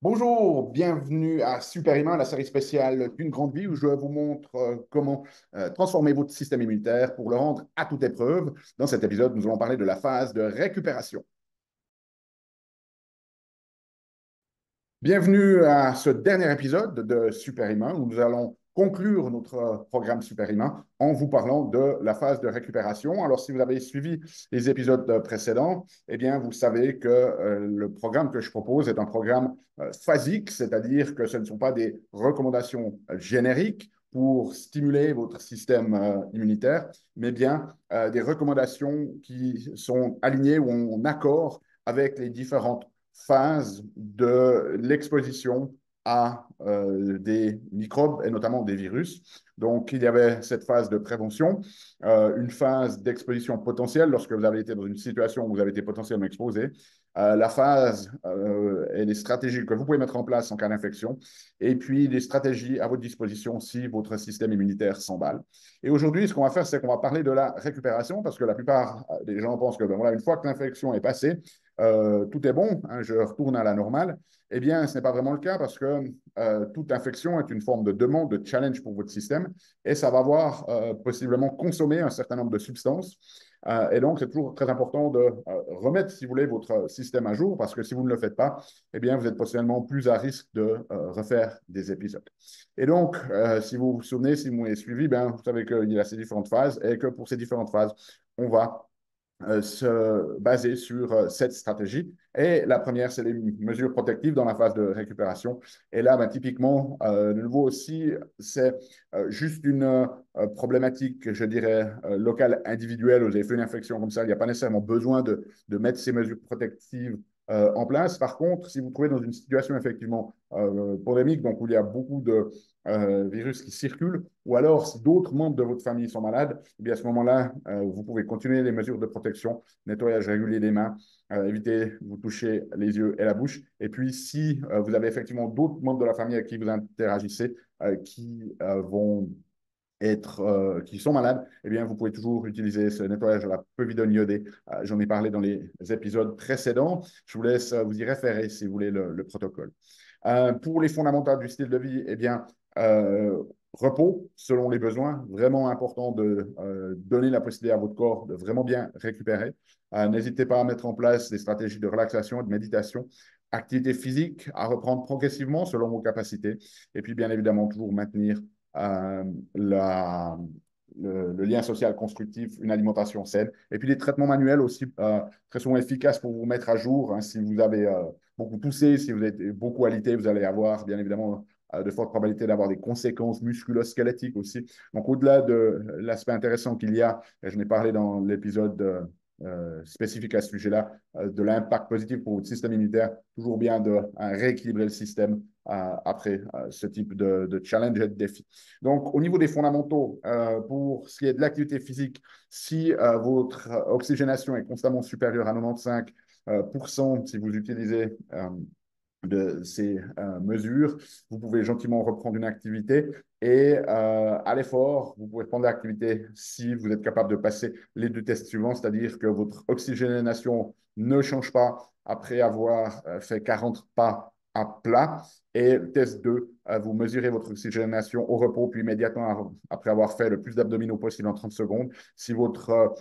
Bonjour, bienvenue à Super Humain, la série spéciale d'une grande vie où je vous montre comment transformer votre système immunitaire pour le rendre à toute épreuve. Dans cet épisode, nous allons parler de la phase de récupération. Bienvenue à ce dernier épisode de Super Humain où nous allons conclure notre programme Super Humain en vous parlant de la phase de récupération. Alors, si vous avez suivi les épisodes précédents, eh bien, vous savez que le programme que je propose est un programme phasique, c'est-à-dire que ce ne sont pas des recommandations génériques pour stimuler votre système immunitaire, mais bien des recommandations qui sont alignées ou en accord avec les différentes phase de l'exposition à des microbes et notamment des virus. Donc, il y avait cette phase de prévention, une phase d'exposition potentielle lorsque vous avez été dans une situation où vous avez été potentiellement exposé, la phase et les stratégies que vous pouvez mettre en place en cas d'infection, et puis les stratégies à votre disposition si votre système immunitaire s'emballe. Et aujourd'hui, ce qu'on va faire, c'est qu'on va parler de la récupération parce que la plupart des gens pensent que ben, voilà, une fois que l'infection est passée, tout est bon, hein, je retourne à la normale. Eh bien, ce n'est pas vraiment le cas parce que toute infection est une forme de demande, de challenge pour votre système et ça va avoir possiblement consommé un certain nombre de substances. Et donc, c'est toujours très important de remettre, si vous voulez, votre système à jour parce que si vous ne le faites pas, eh bien, vous êtes potentiellement plus à risque de refaire des épisodes. Et donc, si vous vous souvenez, si vous m'avez suivi, ben, vous savez qu'il y a ces différentes phases et que pour ces différentes phases, on va se baser sur cette stratégie. Et la première, c'est les mesures protectives dans la phase de récupération. Et là, ben, typiquement, de nouveau aussi, c'est juste une problématique, je dirais, locale, individuelle. Vous avez fait une infection comme ça, il n'y a pas nécessairement besoin de mettre ces mesures protectives en place. Par contre, si vous trouvez dans une situation effectivement pandémique, donc où il y a beaucoup de virus qui circulent, ou alors si d'autres membres de votre famille sont malades, eh bien à ce moment-là, vous pouvez continuer les mesures de protection, nettoyage régulier des mains, éviter de vous toucher les yeux et la bouche. Et puis, si vous avez effectivement d'autres membres de la famille avec qui vous interagissez qui sont malades, eh bien, vous pouvez toujours utiliser ce nettoyage à la povidone iodée. J'en ai parlé dans les épisodes précédents. Je vous laisse vous y référer si vous voulez le protocole. Pour les fondamentaux du style de vie, eh bien, repos selon les besoins. Vraiment important de donner la possibilité à votre corps de vraiment bien récupérer. N'hésitez pas à mettre en place des stratégies de relaxation et de méditation. Activité physique à reprendre progressivement selon vos capacités. Et puis, bien évidemment, toujours maintenir euh, la, le lien social constructif, une alimentation saine. Et puis, les traitements manuels aussi très souvent efficaces pour vous mettre à jour. Hein, si vous avez beaucoup toussé, si vous êtes beaucoup alité, vous allez avoir bien évidemment de fortes probabilités d'avoir des conséquences musculo-squelettiques aussi. Donc, au-delà de l'aspect intéressant qu'il y a, et je n'ai parlé dans l'épisode spécifique à ce sujet-là, de l'impact positif pour votre système immunitaire, toujours bien de rééquilibrer le système après ce type de challenge et de défi. Donc, au niveau des fondamentaux, pour ce qui est de l'activité physique, si votre oxygénation est constamment supérieure à 95 si vous utilisez de ces mesures, vous pouvez gentiment reprendre une activité et à l'effort, vous pouvez prendre l'activité si vous êtes capable de passer les deux tests suivants, c'est-à-dire que votre oxygénation ne change pas après avoir fait 40 pas à plat. Et test 2, vous mesurez votre oxygénation au repos, puis immédiatement après avoir fait le plus d'abdominaux possible en 30 secondes. Si votre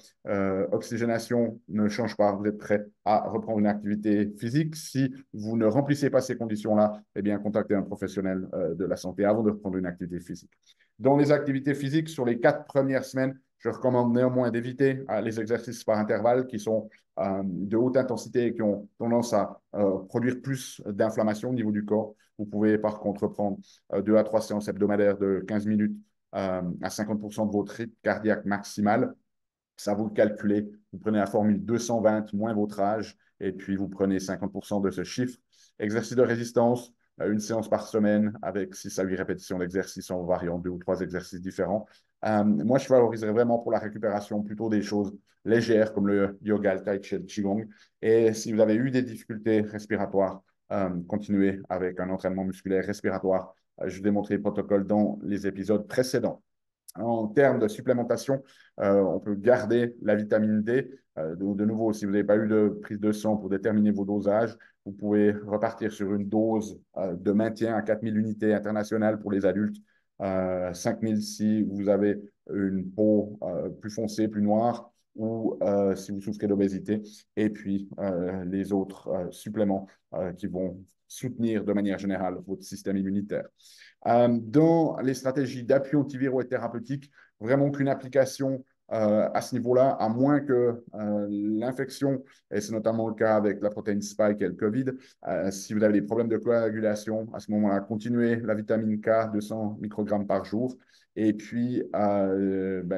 oxygénation ne change pas, vous êtes prêt à reprendre une activité physique. Si vous ne remplissez pas ces conditions-là, eh bien, contactez un professionnel de la santé avant de reprendre une activité physique. Dans les activités physiques, sur les 4 premières semaines, je recommande néanmoins d'éviter les exercices par intervalle qui sont de haute intensité et qui ont tendance à produire plus d'inflammation au niveau du corps. Vous pouvez par contre prendre 2 à 3 séances hebdomadaires de 15 minutes à 50% de votre rythme cardiaque maximal. Ça, vous le calculez. Vous prenez la formule 220 moins votre âge et puis vous prenez 50% de ce chiffre. Exercice de résistance, une séance par semaine avec 6 à 8 répétitions d'exercices en variant 2 ou 3 exercices différents. Moi, je favoriserais vraiment pour la récupération plutôt des choses légères comme le yoga, le tai chi, le qigong. Et si vous avez eu des difficultés respiratoires, continuez avec un entraînement musculaire respiratoire. Je vous ai montré le protocole dans les épisodes précédents. En termes de supplémentation, on peut garder la vitamine D. De nouveau, si vous n'avez pas eu de prise de sang pour déterminer vos dosages, vous pouvez repartir sur une dose de maintien à 4000 unités internationales pour les adultes, 5000 si vous avez une peau plus foncée, plus noire, ou si vous souffrez d'obésité, et puis les autres suppléments qui vont soutenir de manière générale votre système immunitaire. Dans les stratégies d'appui antiviraux et thérapeutiques, vraiment qu'une application à ce niveau-là, à moins que l'infection, et c'est notamment le cas avec la protéine spike et le COVID, si vous avez des problèmes de coagulation, à ce moment-là, continuez la vitamine K, 200 microgrammes par jour, et puis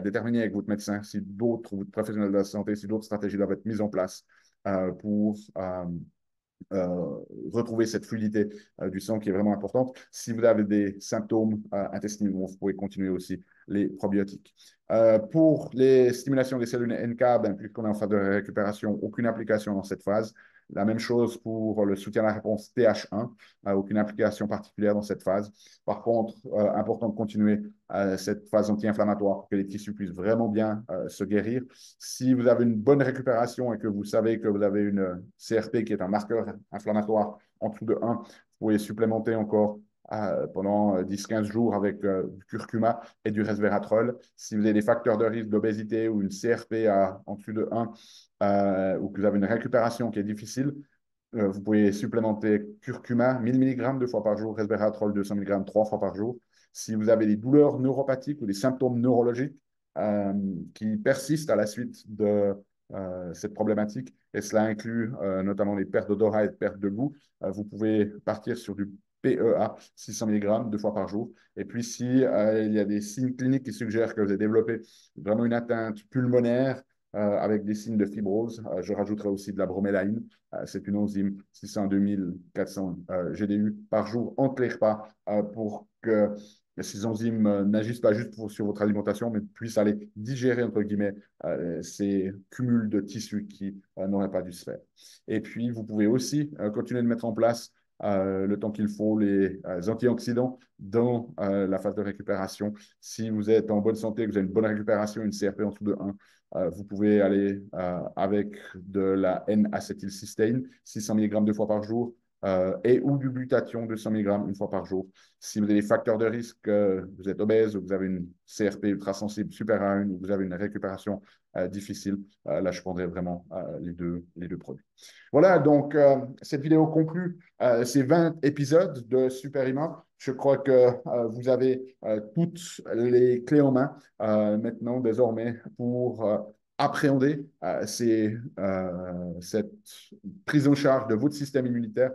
déterminez avec votre médecin si d'autres professionnels de la santé, si d'autres stratégies doivent être mises en place pour euh, retrouver cette fluidité du sang qui est vraiment importante. Si vous avez des symptômes intestinaux, vous pouvez continuer aussi les probiotiques. Pour les stimulations des cellules NK, puisqu'on est en phase de récupération, aucune application dans cette phase. La même chose pour le soutien à la réponse TH1, aucune application particulière dans cette phase. Par contre, important de continuer cette phase anti-inflammatoire pour que les tissus puissent vraiment bien se guérir. Si vous avez une bonne récupération et que vous savez que vous avez une CRP qui est un marqueur inflammatoire en dessous de 1, vous pouvez supplémenter encore pendant 10-15 jours avec du curcuma et du resveratrol. Si vous avez des facteurs de risque d'obésité ou une CRP en dessous de 1 ou que vous avez une récupération qui est difficile, vous pouvez supplémenter curcuma 1000 mg 2 fois par jour, resveratrol 200 mg 3 fois par jour. Si vous avez des douleurs neuropathiques ou des symptômes neurologiques qui persistent à la suite de cette problématique, et cela inclut notamment les pertes d'odorat et de pertes de goût, vous pouvez partir sur du PEA 600 mg 2 fois par jour. Et puis, si il y a des signes cliniques qui suggèrent que vous avez développé vraiment une atteinte pulmonaire avec des signes de fibrose, je rajouterai aussi de la bromélaïne. C'est une enzyme 600 2400 GDU par jour entre les repas pour que ces enzymes n'agissent pas juste sur votre alimentation, mais puissent aller digérer, entre guillemets, ces cumuls de tissus qui n'auraient pas dû se faire. Et puis, vous pouvez aussi continuer de mettre en place le temps qu'il faut, les antioxydants dans la phase de récupération. Si vous êtes en bonne santé, que vous avez une bonne récupération, une CRP en dessous de 1, vous pouvez aller avec de la N-acétylcystéine, 600 mg 2 fois par jour, et ou du glutathion, 200 mg 1 fois par jour. Si vous avez des facteurs de risque, vous êtes obèse, ou vous avez une CRP ultra-sensible supérieure à 1, ou vous avez une récupération difficile, là, je prendrai vraiment les deux produits. Voilà, donc cette vidéo conclut ces 20 épisodes de Super Ima. Je crois que vous avez toutes les clés en main maintenant, désormais, pour appréhender cette prise en charge de votre système immunitaire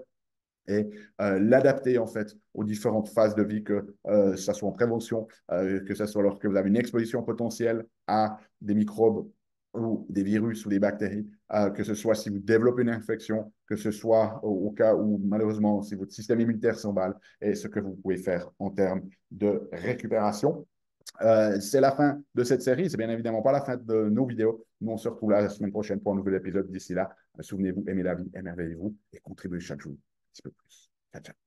et l'adapter en fait aux différentes phases de vie, que ce soit en prévention, que ce soit lorsque vous avez une exposition potentielle à des microbes ou des virus ou des bactéries, que ce soit si vous développez une infection, que ce soit au cas où malheureusement si votre système immunitaire s'emballe, et ce que vous pouvez faire en termes de récupération. C'est la fin de cette série. C'est bien évidemment pas la fin de nos vidéos. Nous, on se retrouve la semaine prochaine pour un nouvel épisode. D'ici là, souvenez-vous, aimez la vie, émerveillez-vous et contribuez chaque jour un petit peu plus. Ciao, ciao.